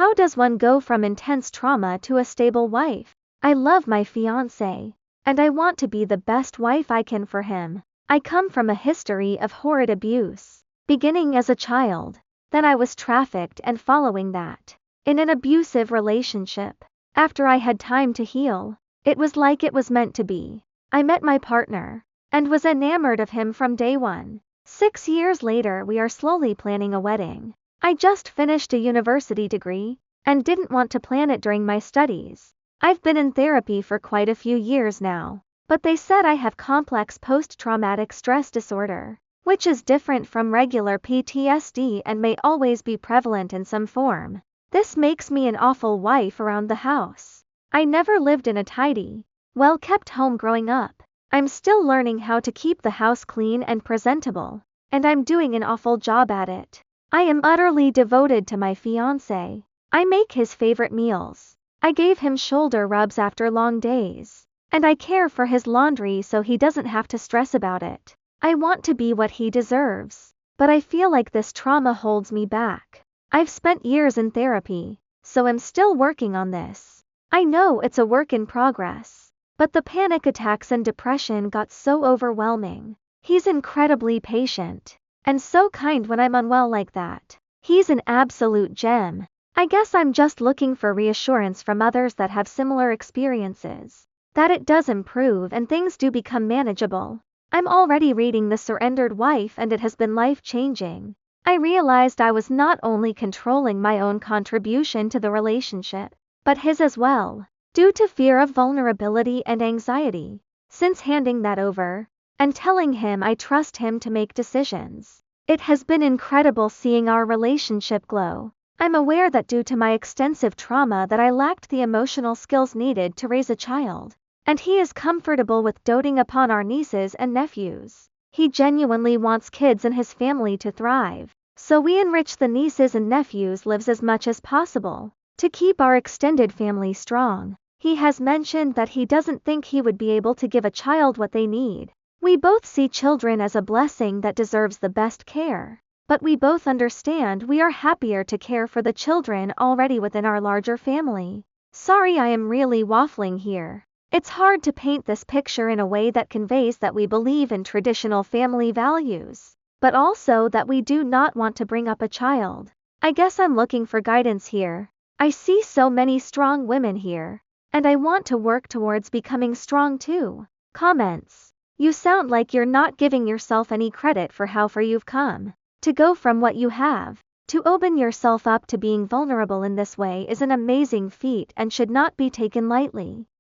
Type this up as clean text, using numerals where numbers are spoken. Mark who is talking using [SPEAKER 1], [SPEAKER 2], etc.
[SPEAKER 1] How does one go from intense trauma to a stable wife? I love my fiancé, and I want to be the best wife I can for him. I come from a history of horrid abuse, beginning as a child. Then I was trafficked and following that, in an abusive relationship. After I had time to heal, it was like it was meant to be. I met my partner, and was enamored of him from day one. 6 years later we are slowly planning a wedding. I just finished a university degree, and didn't want to plan it during my studies. I've been in therapy for quite a few years now, but they said I have complex post-traumatic stress disorder, which is different from regular PTSD and may always be prevalent in some form. This makes me an awful wife around the house. I never lived in a tidy, well-kept home growing up. I'm still learning how to keep the house clean and presentable, and I'm doing an awful job at it. I am utterly devoted to my fiancé. I make his favorite meals. I gave him shoulder rubs after long days, and I care for his laundry so he doesn't have to stress about it. I want to be what he deserves, but I feel like this trauma holds me back. I've spent years in therapy, so I'm still working on this. I know it's a work in progress, but the panic attacks and depression got so overwhelming. He's incredibly patient, and so kind when I'm unwell like that. He's an absolute gem. I guess I'm just looking for reassurance from others that have similar experiences, that it does improve and things do become manageable. I'm already reading The Surrendered Wife and it has been life-changing. I realized I was not only controlling my own contribution to the relationship, but his as well, due to fear of vulnerability and anxiety. Since handing that over, and telling him I trust him to make decisions, it has been incredible seeing our relationship glow. I'm aware that due to my extensive trauma that I lacked the emotional skills needed to raise a child, and he is comfortable with doting upon our nieces and nephews. He genuinely wants kids and his family to thrive, so we enrich the nieces and nephews' lives as much as possible, to keep our extended family strong. He has mentioned that he doesn't think he would be able to give a child what they need. We both see children as a blessing that deserves the best care, but we both understand we are happier to care for the children already within our larger family. Sorry I am really waffling here. It's hard to paint this picture in a way that conveys that we believe in traditional family values, but also that we do not want to bring up a child. I guess I'm looking for guidance here. I see so many strong women here, and I want to work towards becoming strong too. Comments. You sound like you're not giving yourself any credit for how far you've come. To go from what you have, to open yourself up to being vulnerable in this way is an amazing feat and should not be taken lightly.